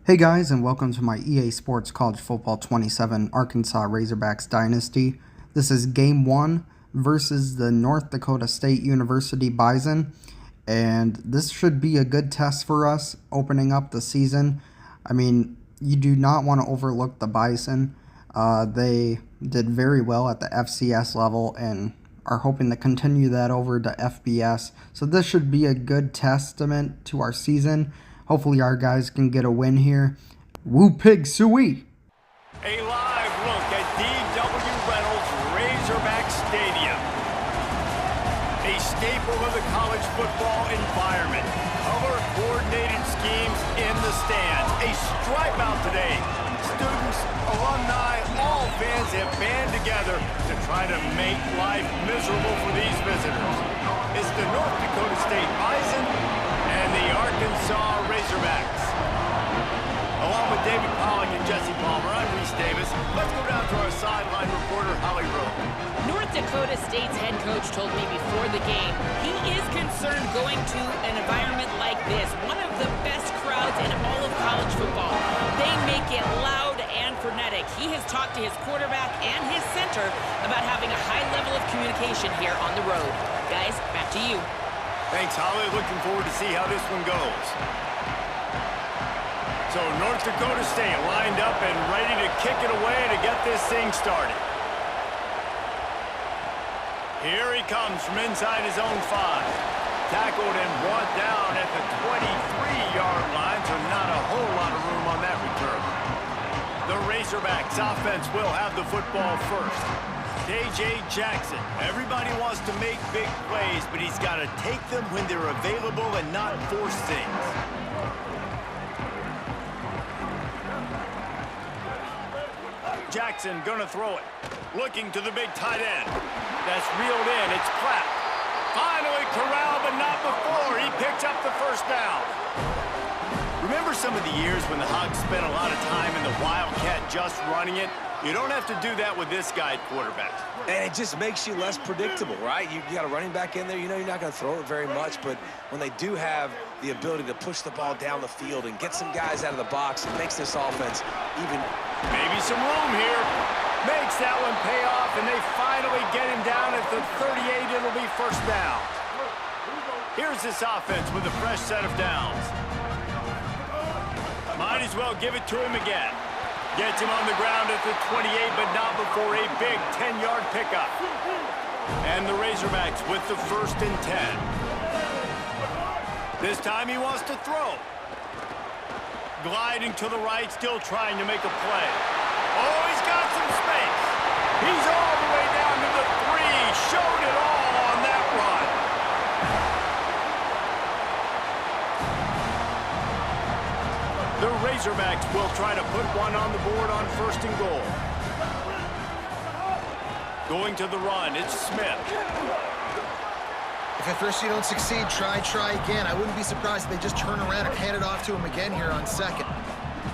Hey guys, and welcome to my EA Sports College Football 27 Arkansas Razorbacks Dynasty. This is Game 1 versus the North Dakota State University Bison, and this should be a good test for us opening up the season. I mean, you do not want to overlook the Bison. They did very well at the FCS level and are hoping to continue that over to FBS, so this should be a good testament to our season. Hopefully our guys can get a win here. Woo Pig Sooie! A live look at D.W. Reynolds Razorback Stadium. A staple of the college football environment. Color-coordinated schemes in the stands. A stripe out today. Students, alumni, all fans have band together to try to make life miserable for these visitors. It's the North Dakota State Bison and the Arkansas Razorbacks. Along with David Pollock and Jesse Palmer, I'm Reese Davis. Let's go down to our sideline reporter, Holly Rowe. North Dakota State's head coach told me before the game he is concerned going to an environment like this, one of the best crowds in all of college football. They make it loud and frenetic. He has talked to his quarterback and his center about having a high level of communication here on the road. Guys, back to you. Thanks, Holly. Looking forward to see how this one goes. So North Dakota State lined up and ready to kick it away to get this thing started. Here he comes from inside his own 5. Tackled and brought down at the 23-yard line, so not a whole lot of room on that return. The Razorbacks offense will have the football first. KJ Jackson. Everybody wants to make big plays, but he's got to take them when they're available and not force things. Jackson gonna throw it. Looking to the big tight end. That's reeled in. It's clapped. Finally corralled, but not before. He picks up the first down. Remember some of the years when the Hogs spent a lot of time in the Wildcat just running it? You don't have to do that with this guy at quarterback. And it just makes you less predictable, right? You got a running back in there. You know you're not going to throw it very much, but when they do have the ability to push the ball down the field and get some guys out of the box, it makes this offense even... Maybe some room here. Makes that one pay off, and they finally get him down at the 38. It'll be first down. Here's this offense with a fresh set of downs. Might as well give it to him again. Gets him on the ground at the 28, but not before a big 10-yard pickup. And the Razorbacks with the 1st and 10. This time he wants to throw. Gliding to the right, still trying to make a play. Oh, he's got some space. He's all the way down to the 3. Showed it all on that run. The Razorbacks will try to put one on the board on 1st and goal. Going to the run, it's Smith. If at first you don't succeed, try again. I wouldn't be surprised if they just turn around and hand it off to him again here on 2nd.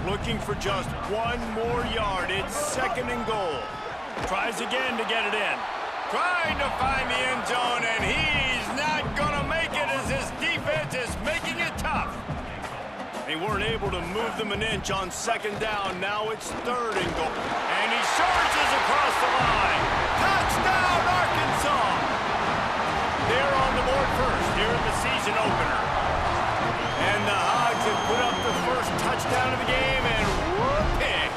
Looking for just 1 more yard. It's 2nd and goal. Tries again to get it in. Trying to find the end zone, and he's not going to make it as his defense is making it tough. They weren't able to move them an inch on 2nd down. Now it's 3rd and goal. And he charges across the line. Touchdown, Arkansas! They're on the board first here in the season opener. And the Hogs have put up the first touchdown of the game, and whoop Pig.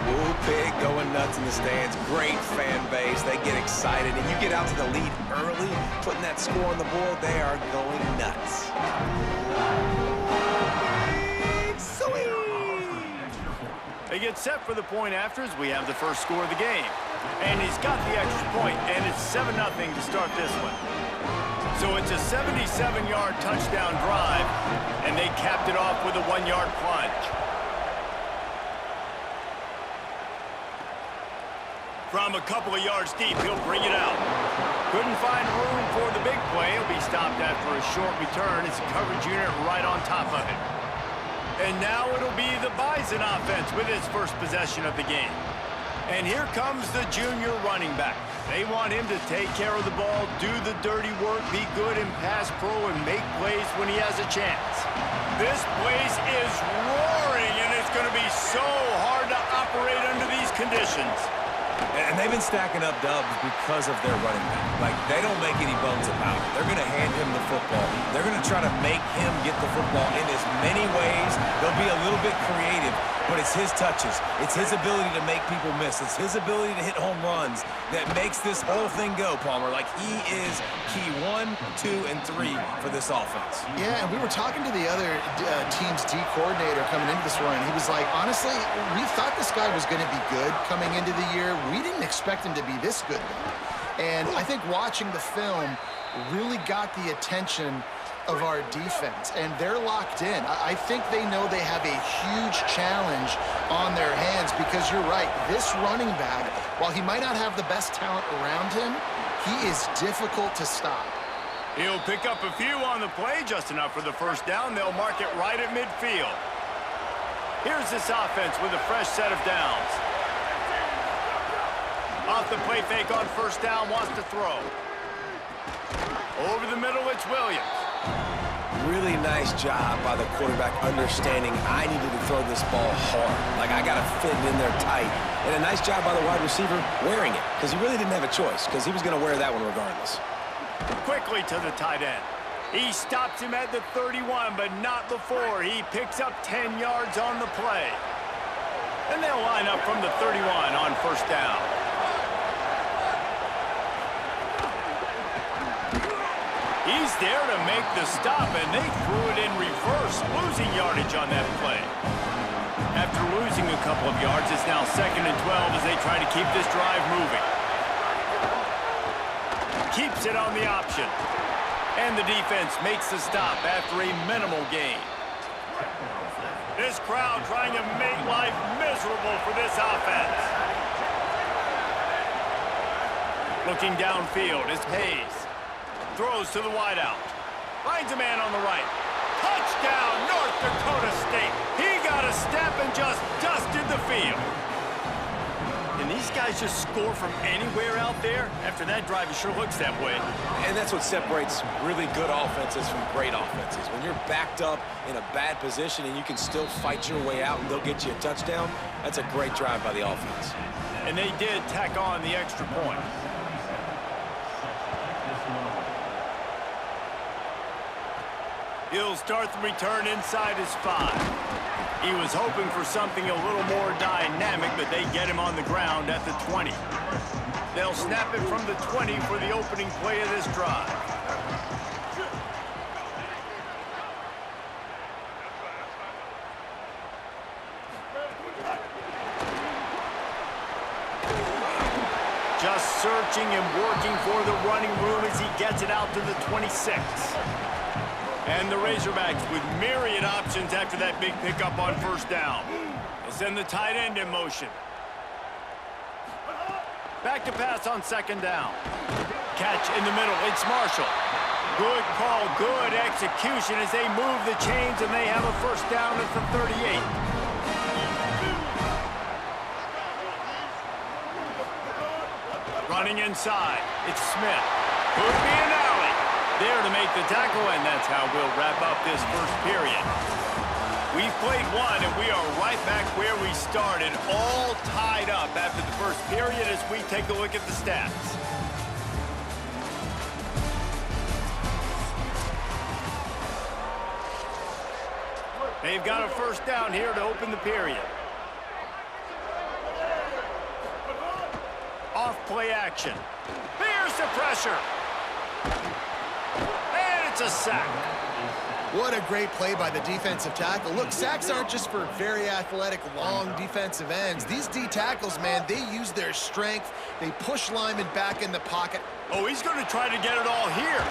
Woo Pig going nuts in the stands. Great fan base. They get excited, and you get out to the lead early, putting that score on the board, they are going nuts. They get set for the point after as we have the first score of the game. And he's got the extra point, and it's 7-0 to start this one. So it's a 77-yard touchdown drive, and they capped it off with a 1-yard plunge. From a couple of yards deep, he'll bring it out. Couldn't find room for the big play. He'll be stopped after a short return. It's a coverage unit right on top of it. And now it'll be the Bison offense with his first possession of the game. And here comes the junior running back. They want him to take care of the ball, do the dirty work, be good in pass pro, and make plays when he has a chance. This place is roaring, and it's going so hard to operate under these conditions. And they've been stacking up dubs because of their running back. Like, they don't make any bones about it. They're going to hand him the football. They're going to try to make him get the football in as many ways. They'll be a little bit creative, but it's his touches. It's his ability to make people miss. It's his ability to hit home runs that makes this whole thing go, Palmer. Like, he is key 1, 2, and 3 for this offense. Yeah, and we were talking to the other team's D coordinator coming into this run. He was like, honestly, we thought this guy was going to be good coming into the year. We didn't expect him to be this good. And I think watching the film really got the attention of our defense, and they're locked in. I think they know they have a huge challenge on their hands because you're right, this running back, while he might not have the best talent around him, he is difficult to stop. He'll pick up a few on the play, just enough for the first down. They'll mark it right at midfield. Here's this offense with a fresh set of downs. Off the play fake on first down, wants to throw. Over the middle, it's Williams. Really nice job by the quarterback understanding I needed to throw this ball hard. Like, I got to fit it in there tight. And a nice job by the wide receiver wearing it, because he really didn't have a choice, because he was going to wear that one regardless. Quickly to the tight end. He stops him at the 31, but not before. He picks up 10 yards on the play. And they'll line up from the 31 on first down. He's there to make the stop, and they threw it in reverse, losing yardage on that play. After losing a couple of yards, it's now 2nd and 12 as they try to keep this drive moving. Keeps it on the option. And the defense makes the stop after a minimal gain. This crowd trying to make life miserable for this offense. Looking downfield is Hayes. Throws to the wideout. Finds a man on the right. Touchdown, North Dakota State. He got a step and just dusted the field. And these guys just score from anywhere out there? After that drive, it sure looks that way. And that's what separates really good offenses from great offenses. When you're backed up in a bad position and you can still fight your way out and they'll get you a touchdown, that's a great drive by the offense. And they did tack on the extra point. He'll start the return inside his 5. He was hoping for something a little more dynamic, but they get him on the ground at the 20. They'll snap it from the 20 for the opening play of this drive. Just searching and working for the running room as he gets it out to the 26. And the Razorbacks with myriad options after that big pickup on first down. They'll send the tight end in motion. Back to pass on second down. Catch in the middle, it's Marshall. Good call, good execution as they move the chains and they have a first down at the 38. Running inside, it's Smith. Could be an alley. There to make the tackle, and that's how we'll wrap up this first period. We've played one, and we are right back where we started, all tied up after the first period as we take a look at the stats. They've got a first down here to open the period. Off play action. There's the pressure. And it's a sack. What a great play by the defensive tackle. Look, sacks aren't just for very athletic, long defensive ends. These D tackles, man, they use their strength. They push linemen back in the pocket. Oh, he's going to try to get it all here.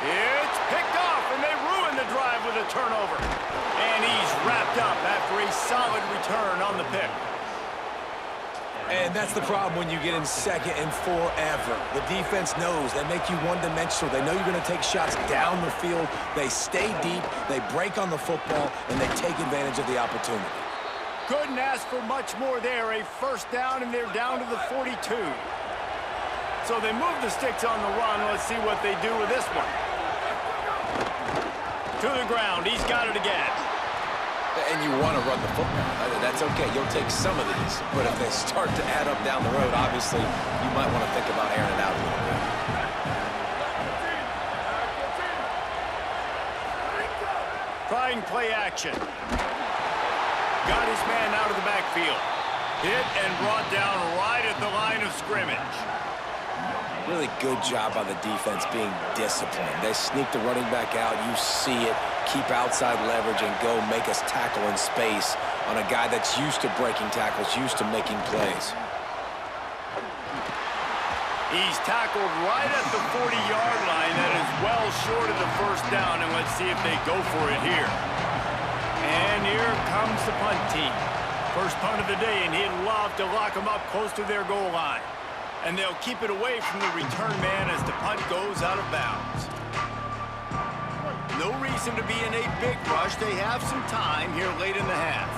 It's picked off, and they ruin the drive with a turnover. And he's wrapped up after a solid return on the pick. And that's the problem when you get in second and forever. The defense knows they make you one-dimensional. They know you're going to take shots down the field. They stay deep, they break on the football, and they take advantage of the opportunity. Couldn't ask for much more there. A first down, and they're down to the 42. So they move the sticks on the run. Let's see what they do with this one. To the ground. He's got it again. And you want to run the football. That's It's okay, you'll take some of these, but if they start to add up down the road, obviously, you might want to think about airing it out a little bit. Trying play action. Got his man out of the backfield. Hit and brought down right at the line of scrimmage. Really good job by the defense being disciplined. They sneak the running back out. You see it. Keep outside leverage and go make us tackle in space on a guy that's used to breaking tackles, used to making plays. He's tackled right at the 40-yard line. That is well short of the first down, and let's see if they go for it here. And here comes the punt team. First punt of the day, and he'd love to lock them up close to their goal line. And they'll keep it away from the return man as the punt goes out of bounds. No reason to be in a big rush. They have some time here late in the half.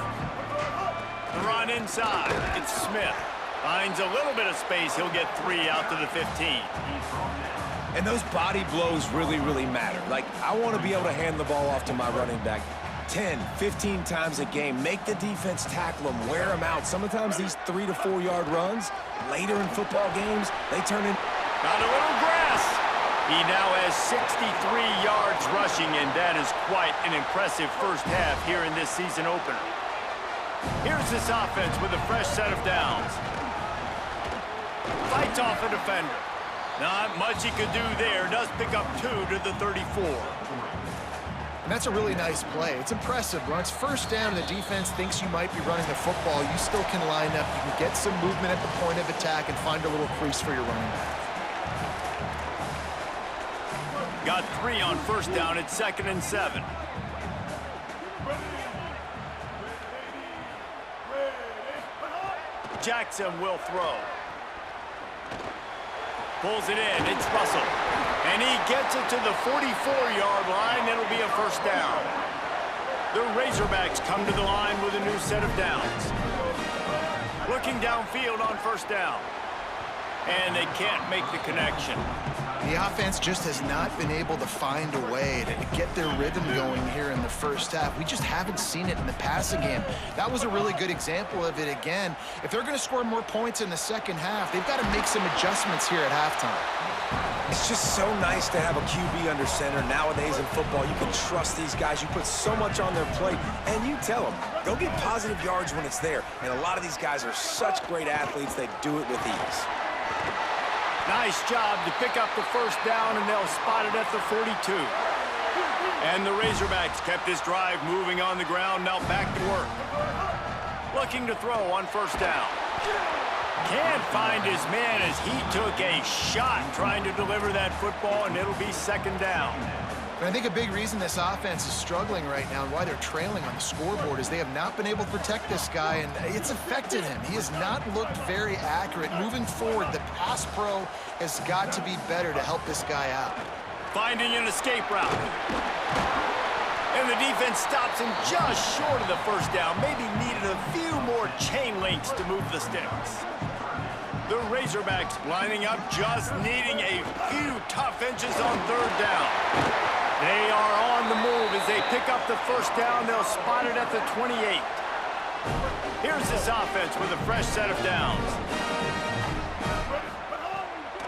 The run inside. It's Smith. Finds a little bit of space. He'll get 3 out to the 15. And those body blows really, really matter. Like, I want to be able to hand the ball off to my running back 10, 15 times a game. Make the defense tackle them, wear them out. Sometimes these 3 to 4 yard runs, later in football games, they turn in. Got a little grass. He now has 63 yards rushing, and that is quite an impressive first half here in this season opener. Here's this offense with a fresh set of downs. Fights off a defender. Not much he could do there. Does pick up 2 to the 34. And that's a really nice play. It's impressive. When it's first down and the defense thinks you might be running the football, you still can line up. You can get some movement at the point of attack and find a little crease for your running back. Got 3 on first down. It's 2nd and 7. Jackson will throw. Pulls it in. It's Russell. And he gets it to the 44-yard line. It'll be a first down. The Razorbacks come to the line with a new set of downs. Looking downfield on first down. And they can't make the connection. The offense just has not been able to find a way to get their rhythm going here in the first half. We just haven't seen it in the passing game. That was a really good example of it again. If they're going to score more points in the second half, they've got to make some adjustments here at halftime. It's just so nice to have a QB under center. Nowadays in football, you can trust these guys. You put so much on their plate, and you tell them, they'll get positive yards when it's there. And a lot of these guys are such great athletes, they do it with ease. Nice job to pick up the first down, and they'll spot it at the 42. And the Razorbacks kept this drive moving on the ground, now back to work. Looking to throw on first down. Can't find his man as he took a shot trying to deliver that football, and it'll be 2nd down. And I think a big reason this offense is struggling right now and why they're trailing on the scoreboard is they have not been able to protect this guy, and it's affected him. He has not looked very accurate. Moving forward, the pass pro has got to be better to help this guy out. Finding an escape route. And the defense stops him just short of the first down. Maybe needed a few more chain links to move the sticks. The Razorbacks lining up, just needing a few tough inches on 3rd down. They are on the move as they pick up the first down. They'll spot it at the 28. Here's this offense with a fresh set of downs.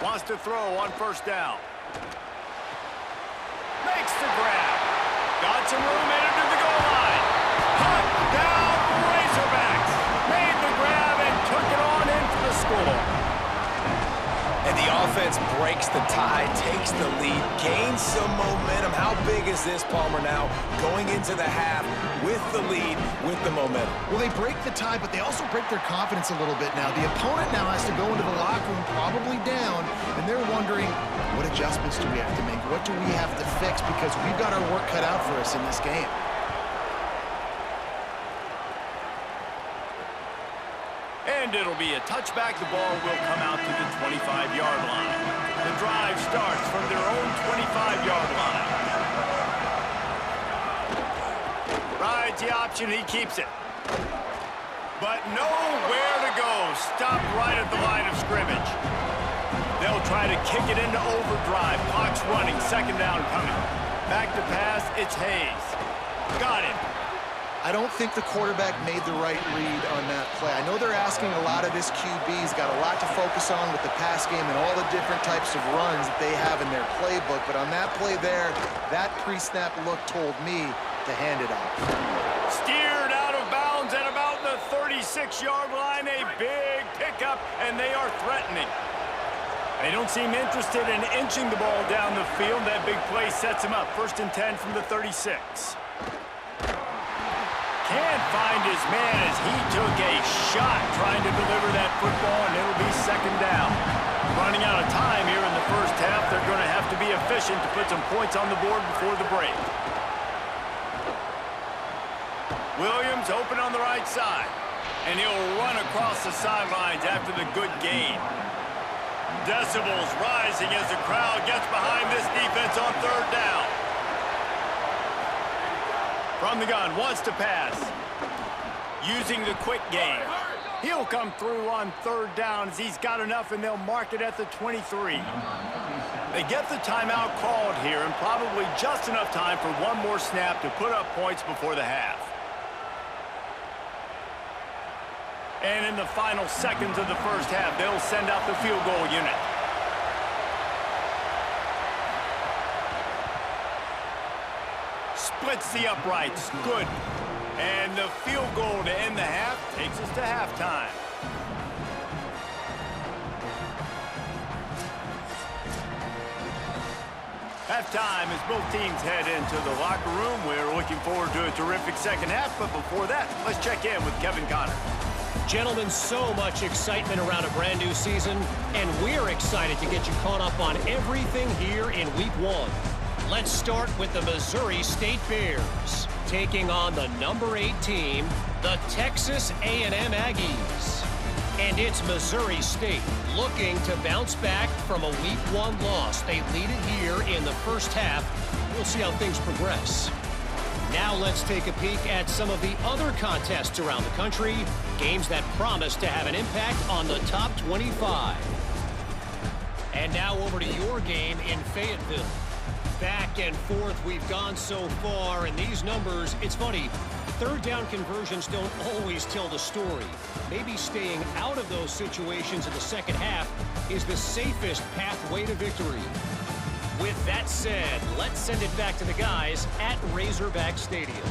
Wants to throw on first down. Makes the grab. Got some room headed to the goal line. Hunt down Razorbacks. Made the grab and took it on in for the score. And the offense breaks the tie, takes the lead, gains some momentum. How big is this, Palmer, now going into the half with the lead, with the momentum? Well, they break the tie, but they also break their confidence a little bit now. The opponent now has to go into the locker room probably down, and they're wondering, what adjustments do we have to make? What do we have to fix? Because we've got our work cut out for us in this game. And it'll be a touchback. The ball will come out to the 25-yard line. The drive starts from their own 25-yard line. Rides the option, he keeps it. But nowhere to go. Stopped right at the line of scrimmage. They'll try to kick it into overdrive. Clock's running, 2nd down coming. Back to pass, it's Hayes. Got him. I don't think the quarterback made the right read on that play. I know they're asking a lot of this QB. He's got a lot to focus on with the pass game and all the different types of runs that they have in their playbook. But on that play there, that pre-snap look told me to hand it off. Steered out of bounds at about the 36-yard line. A big pickup, and they are threatening. They don't seem interested in inching the ball down the field. That big play sets him up. 1st and 10 from the 36. Can't find his man as he took a shot trying to deliver that football, and it'll be 2nd down. Running out of time here in the first half. They're going to have to be efficient to put some points on the board before the break. Williams open on the right side, and he'll run across the sidelines after the good gain. Decibels rising as the crowd gets behind this defense on 3rd down. From the gun, wants to pass. Using the quick game. He'll come through on 3rd down as he's got enough, and they'll mark it at the 23. They get the timeout called here, and probably just enough time for one more snap to put up points before the half. And in the final seconds of the first half, they'll send out the field goal unit. Splits the uprights. Good. And the field goal to end the half takes us to halftime. Halftime as both teams head into the locker room. We're looking forward to a terrific second half, but before that, let's check in with Kevin Connors. Gentlemen, so much excitement around a brand new season, and we're excited to get you caught up on everything here in Week 1. Let's start with the Missouri State Bears, taking on the number 8 team, the Texas A&M Aggies. And it's Missouri State looking to bounce back from a Week 1 loss. They lead it here in the first half. We'll see how things progress. Now let's take a peek at some of the other contests around the country, games that promise to have an impact on the top 25. And now over to your game in Fayetteville. Back and forth we've gone so far, and these numbers, it's funny, 3rd down conversions don't always tell the story. Maybe staying out of those situations in the second half is the safest pathway to victory. With that said, let's send it back to the guys at Razorback Stadium.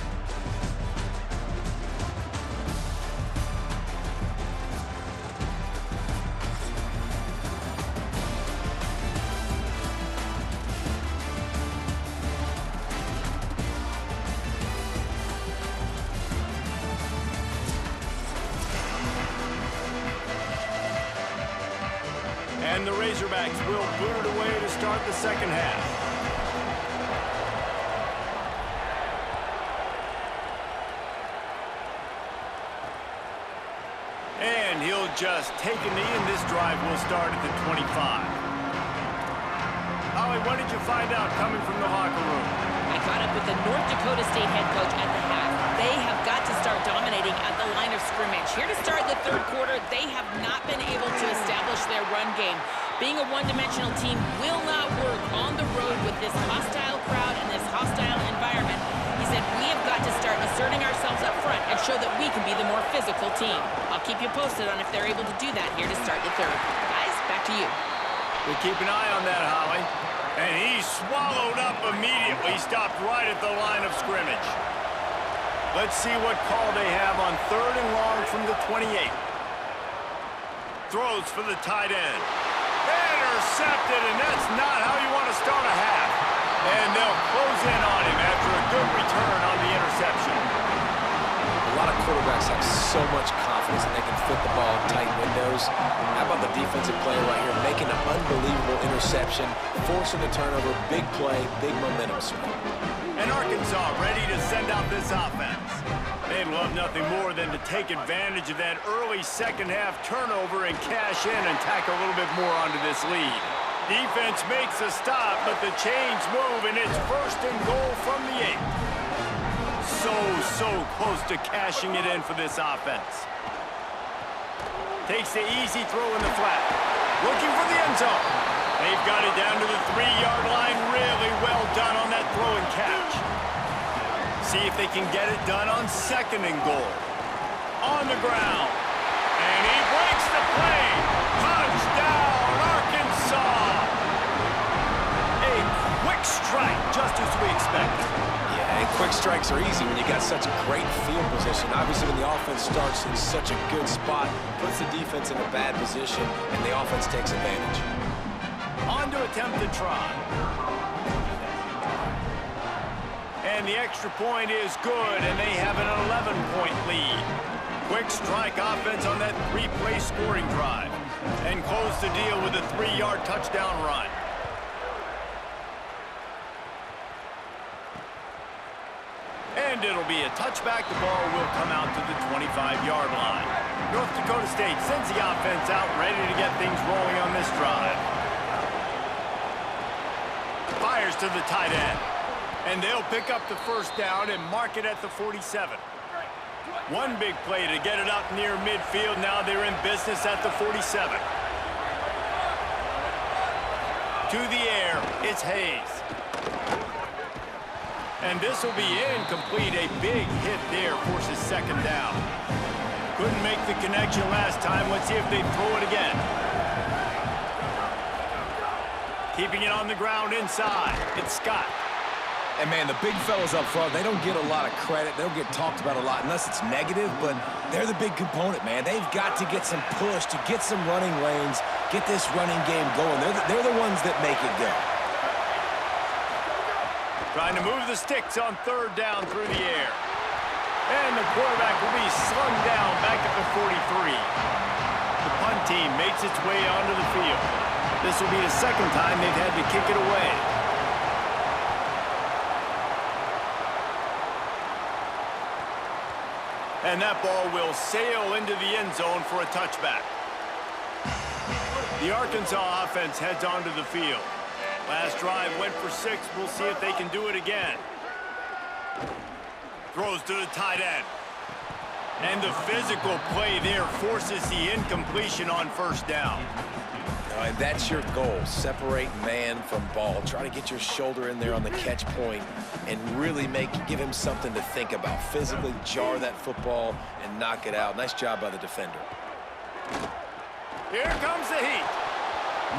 And the Razorbacks will boot it away to start the second half. And he'll just take a knee, and this drive will start at the 25. Holly, what did you find out coming from the locker room? I caught up with the North Dakota State head coach at the half. They have got to start dominating at the line of scrimmage. Here to start the 3rd quarter, they have not been able to establish their run game. Being a one-dimensional team will not work on the road with this hostile crowd and this hostile environment. He said, we have got to start asserting ourselves up front and show that we can be the more physical team. I'll keep you posted on if they're able to do that here to start the 3rd. Guys, back to you. We'll keep an eye on that, Holly. And he swallowed up immediately, stopped right at the line of scrimmage. Let's see what call they have on 3rd and long from the 28. Throws for the tight end. Intercepted, and that's not how you want to start a half. And they'll close in on him after a good return on the interception. A lot of quarterbacks have so much confidence that they can fit the ball in tight windows. How about the defensive player right here making an unbelievable interception, forcing the turnover, big play, big momentum swing. And Arkansas ready to send out this offense. They'd love nothing more than to take advantage of that early second half turnover and cash in and tack a little bit more onto this lead. Defense makes a stop, but the chains move, and it's 1st and goal from the 8. So close to cashing it in for this offense. Takes the easy throw in the flat. Looking for the end zone. They've got it down to the 3-yard line. Really well done on that throw and catch. see if they can get it done on 2nd and goal. On the ground. And he breaks the play. Touchdown, Arkansas. A quick strike, just as we expected. Yeah, and quick strikes are easy when you got such a great field position. Obviously, when the offense starts in such a good spot, puts the defense in a bad position, and the offense takes advantage. On to attempt the try. And the extra point is good, and they have an 11-point lead. Quick strike offense on that 3-play scoring drive. And close the deal with a 3-yard touchdown run. And it'll be a touchback. The ball will come out to the 25-yard line. North Dakota State sends the offense out, ready to get things rolling on this drive. Fires to the tight end. And they'll pick up the first down and mark it at the 47. One big play to get it up near midfield. Now they're in business at the 47. To the air, it's Hayes. And this will be incomplete. A big hit there forces 2nd down. Couldn't make the connection last time. Let's see if they throw it again. Keeping it on the ground inside. It's Scott. And, man, the big fellas up front, they don't get a lot of credit. They don't get talked about a lot unless it's negative, but they're the big component, man. They've got to get some push, to get some running lanes, get this running game going. They're the ones that make it go. Trying to move the sticks on 3rd down through the air. And the quarterback will be slung down back at the 43. The punt team makes its way onto the field. This will be the 2nd time they've had to kick it away. And that ball will sail into the end zone for a touchback. The Arkansas offense heads onto the field. Last drive went for 6. We'll see if they can do it again. Throws to the tight end. And the physical play there forces the incompletion on 1st down. And that's your goal. Separate man from ball. Try to get your shoulder in there on the catch point and really give him something to think about. Physically jar that football and knock it out. Nice job by the defender. Here comes the heat.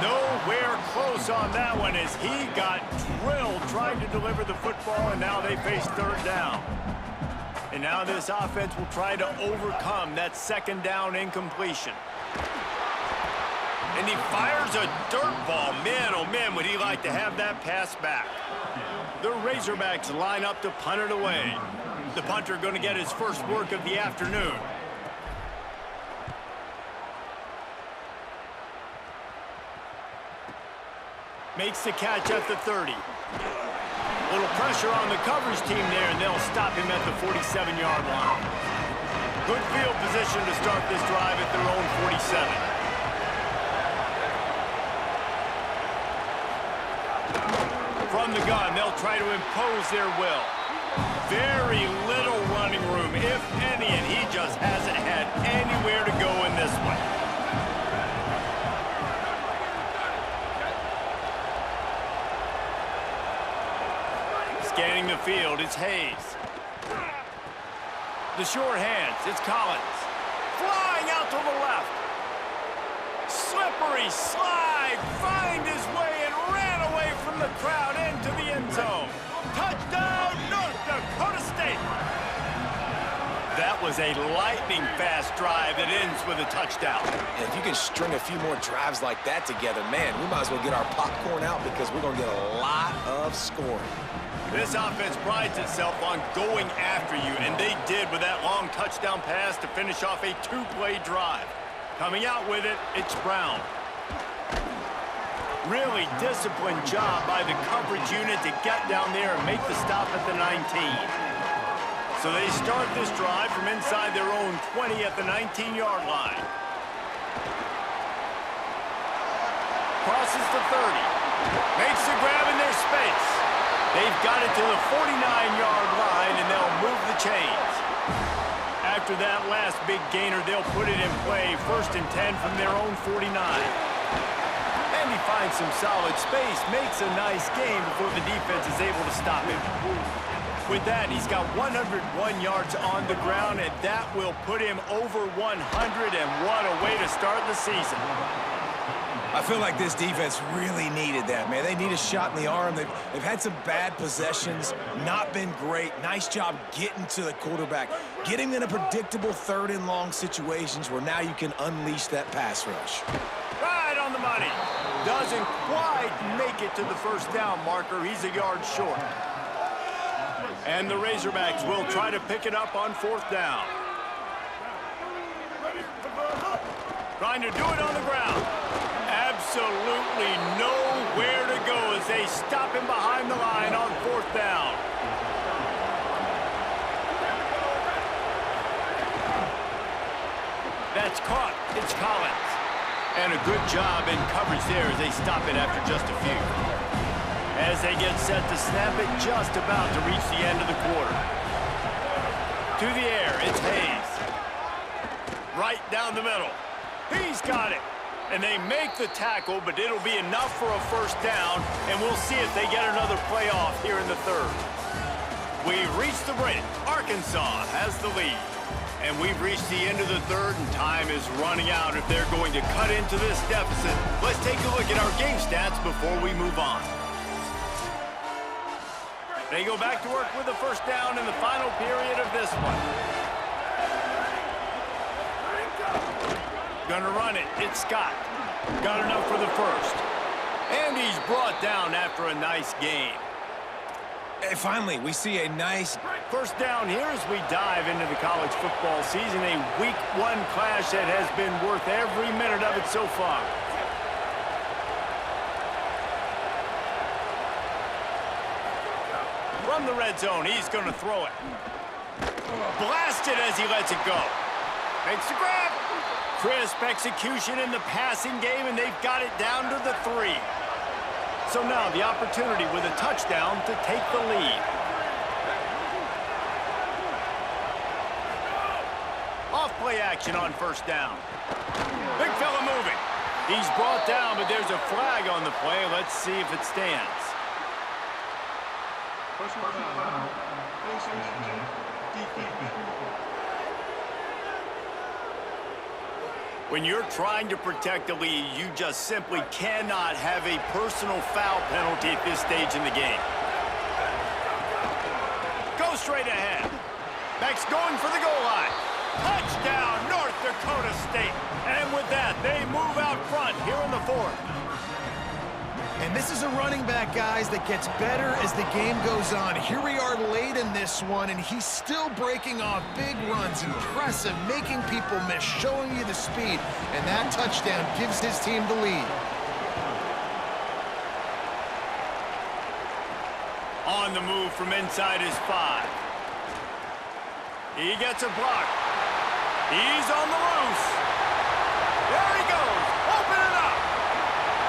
Nowhere close on that one as he got drilled trying to deliver the football, and now they face 3rd down. And now this offense will try to overcome that 2nd down incompletion. And he fires a dirt ball. Man, oh man, would he like to have that pass back. The Razorbacks line up to punt it away. The punter going to get his first work of the afternoon. Makes the catch at the 30. Little pressure on the coverage team there, and they'll stop him at the 47-yard line. Good field position to start this drive at their own 47. From the gun, they'll try to impose their will. Very little running room, if any, and he just hasn't had anywhere to go in this one. Scanning the field, it's Hayes. The short hands, it's Collins. Flying out to the left. Slippery slide, find his way and ran away from the crowd into the end zone. Touchdown, North Dakota State. That was a lightning-fast drive that ends with a touchdown. And if you can string a few more drives like that together, man, we might as well get our popcorn out because we're going to get a lot of scoring. This offense prides itself on going after you, and they did with that long touchdown pass to finish off a 2-play drive. Coming out with it, it's Brown. Really disciplined job by the coverage unit to get down there and make the stop at the 19. So they start this drive from inside their own 20 at the 19-yard line. Crosses the 30. Makes the grab in their space. They've got it to the 49-yard line, and they'll move the chains. After that last big gainer, they'll put it in play. 1st and 10 from their own 49. And he finds some solid space, makes a nice game before the defense is able to stop him. With that, he's got 101 yards on the ground, and that will put him over 100, and what a way to start the season. I feel like this defense really needed that, man. They need a shot in the arm. They've had some bad possessions, not been great. Nice job getting to the quarterback, getting in a predictable 3rd and long situations where now you can unleash that pass rush. Right on the money. Doesn't quite make it to the first down marker. He's a yard short. And the Razorbacks will try to pick it up on 4th down. Trying to do it on the ground. Absolutely nowhere to go as they stop him behind the line on 4th down. That's caught. It's Collins. And a good job in coverage there as they stop it after just a few. As they get set to snap it, just about to reach the end of the quarter. To the air, it's Hayes. Right down the middle. He's got it. And they make the tackle, but it'll be enough for a first down, and we'll see if they get another playoff here in the 3rd. We've reached the break. Arkansas has the lead. And we've reached the end of the 3rd, and time is running out if they're going to cut into this deficit. Let's take a look at our game stats before we move on. They go back to work with the first down in the final period of this one. Gonna run it. It's Scott. Got enough for the first. And he's brought down after a nice game. Hey, finally, we see a nice first down here as we dive into the college football season. A week 1 clash that has been worth every minute of it so far. From the red zone, he's going to throw it. Blasted as he lets it go. Makes the grab. Crisp execution in the passing game, and they've got it down to the 3. So now the opportunity with a touchdown to take the lead. Off play action on first down. Big fella moving. He's brought down, but there's a flag on the play. Let's see if it stands. When you're trying to protect the lead, you just simply cannot have a personal foul penalty at this stage in the game. Go straight ahead. Max going for the goal line. Touchdown, North Dakota State. And with that, they move out front here in the 4th. And this is a running back, guys, that gets better as the game goes on. Here we are late in this one, and he's still breaking off big runs. Impressive, making people miss, showing you the speed. And that touchdown gives his team the lead. On the move from inside his 5. He gets a block. He's on the loose. There he goes. Open it up.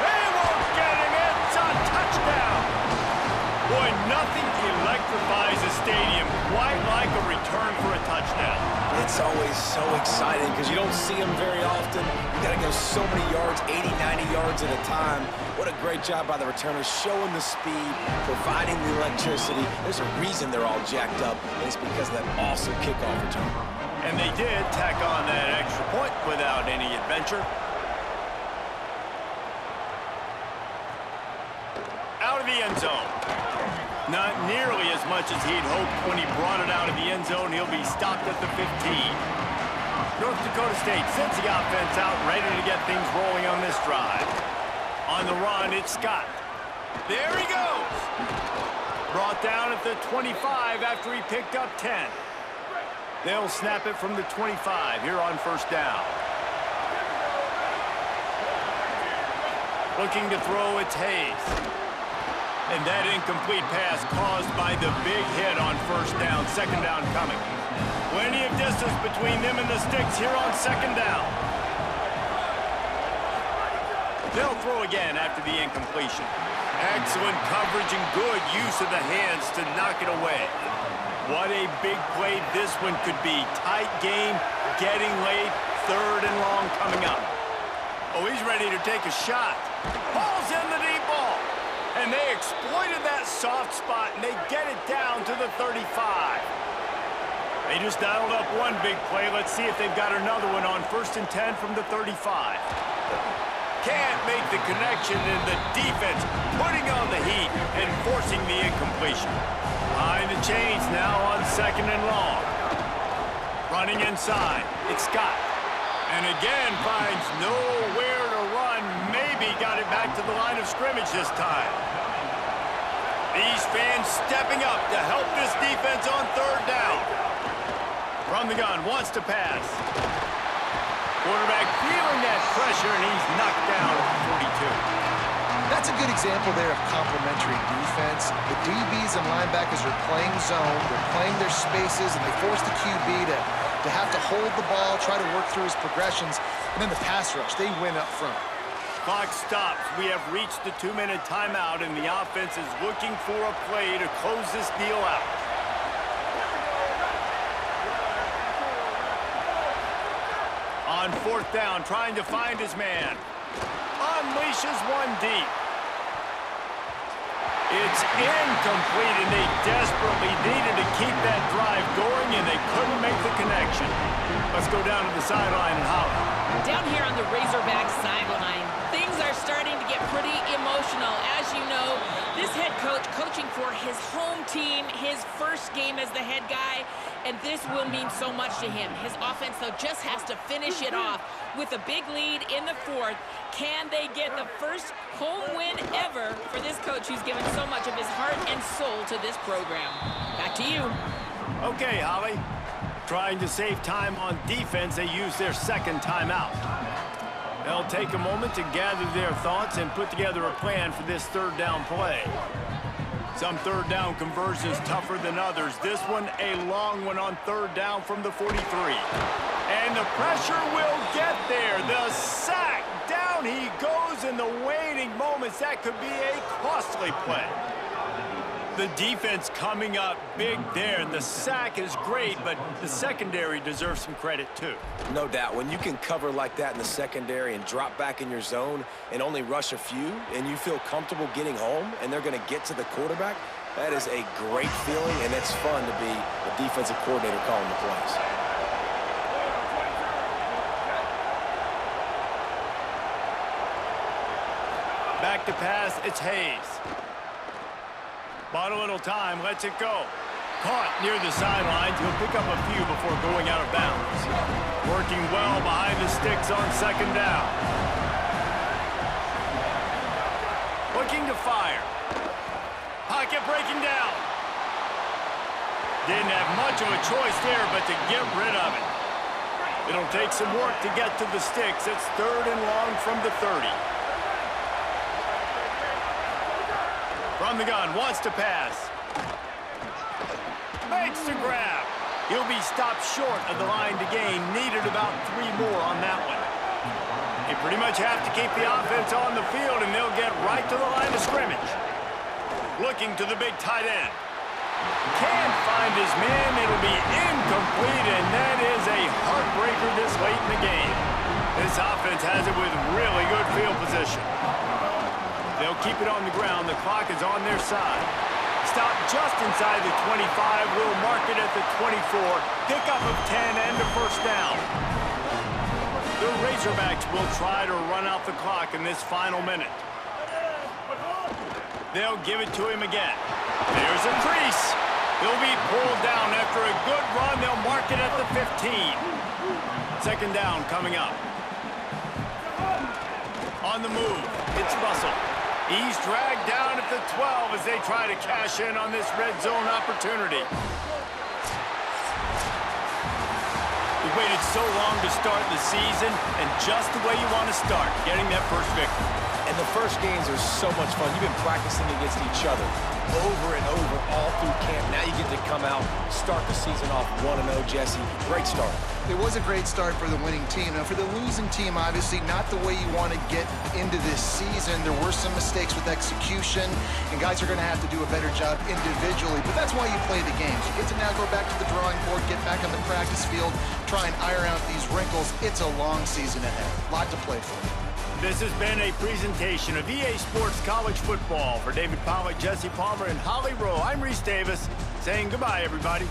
They won't get him. It's a touchdown. Boy, nothing electrifies a stadium quite like a return for a touchdown. It's always so exciting because you don't see them very often. You got to go so many yards, 80, 90 yards at a time. What a great job by the returners, showing the speed, providing the electricity. There's a reason they're all jacked up, and it's because of that awesome kickoff return. And they did tack on that extra point without any adventure. Out of the end zone. Not nearly as much as he'd hoped when he brought it out of the end zone. He'll be stopped at the 15. North Dakota State sends the offense out, ready to get things rolling on this drive. On the run, it's Scott. There he goes. Brought down at the 25 after he picked up 10. They'll snap it from the 25 here on first down. Looking to throw, it's Hayes. And that incomplete pass caused by the big hit on first down. Second down coming. Plenty of distance between them and the sticks here on second down. They'll throw again after the incompletion. Excellent coverage and good use of the hands to knock it away. What a big play this one could be. Tight game, getting late, 3rd and long coming up. Oh, he's ready to take a shot. Ball's in the deep ball. And they exploited that soft spot, and they get it down to the 35. They just dialed up one big play. Let's see if they've got another one on 1st and 10 from the 35. Can't make the connection, and the defense putting on the heat and forcing the incompletion. Behind the chains now on 2nd and long. Running inside, it's Scott. And again finds nowhere to run. Maybe got it back to the line of scrimmage this time. These fans stepping up to help this defense on 3rd down. From the gun, wants to pass. Quarterback feeling that pressure, and he's knocked down at the 42. That's a good example there of complementary defense. The DBs and linebackers are playing zone, they're playing their spaces, and they force the QB to have to hold the ball, try to work through his progressions, and then the pass rush, they win up front. Clock stops. We have reached the 2-minute timeout, and the offense is looking for a play to close this deal out. On 4th down, trying to find his man. Unleashes one deep. It's incomplete, and they desperately needed to keep that drive going, and they couldn't make the connection. Let's go down to the sideline and holler. Down here on the Razorbacks sideline, things are starting to get pretty emotional. As you know, this head coach coaching for his home team, his first game as the head guy, and this will mean so much to him. His offense, though, just has to finish it off with a big lead in the 4th. Can they get the first home win ever for this coach who's given so much of his heart and soul to this program? Back to you. Okay, Holly. Trying to save time on defense, they use their 2nd timeout. They'll take a moment to gather their thoughts and put together a plan for this 3rd down play. Some 3rd down conversions tougher than others. This one a long one on 3rd down from the 43. And the pressure will get there. The sack, down he goes in the waiting moments. That could be a costly play. The defense coming up big there, and the sack is great, but the secondary deserves some credit too. No doubt. When you can cover like that in the secondary and drop back in your zone and only rush a few, and you feel comfortable getting home, and they're going to get to the quarterback, that is a great feeling, and it's fun to be a defensive coordinator calling the plays. Back to pass, it's Hayes. Bought a little time, lets it go. Caught near the sidelines. He'll pick up a few before going out of bounds. Working well behind the sticks on 2nd down. Looking to fire. Pocket breaking down. Didn't have much of a choice there, but to get rid of it. It'll take some work to get to the sticks. It's 3rd and long from the 30. From the gun, wants to pass. Makes the grab. He'll be stopped short of the line to gain. Needed about 3 more on that one. They pretty much have to keep the offense on the field, and they'll get right to the line of scrimmage. Looking to the big tight end. Can't find his man. It'll be incomplete, and that is a heartbreaker this late in the game. This offense has it with really good field position. They'll keep it on the ground. The clock is on their side. Stop just inside the 25. We'll mark it at the 24. Pickup of 10 and a 1st down. The Razorbacks will try to run out the clock in this final minute. They'll give it to him again. There's a crease. He'll be pulled down after a good run. They'll mark it at the 15. 2nd down coming up. On the move, it's Russell. He's dragged down at the 12 as they try to cash in on this red zone opportunity. We waited so long to start the season, and just the way you want to start, getting that first victory. And the first games are so much fun. You've been practicing against each other over and over all through camp. Now you get to come out, start the season off 1-0, Jesse. Great start. It was a great start for the winning team. Now, for the losing team, obviously not the way you want to get into this season. There were some mistakes with execution, and guys are going to have to do a better job individually. But that's why you play the games. You get to now go back to the drawing board, get back on the practice field, try and iron out these wrinkles. It's a long season ahead. A lot to play for. This has been a presentation of EA Sports College Football. For David Pollack, Jesse Palmer, and Holly Rowe, I'm Reese Davis saying goodbye, everybody.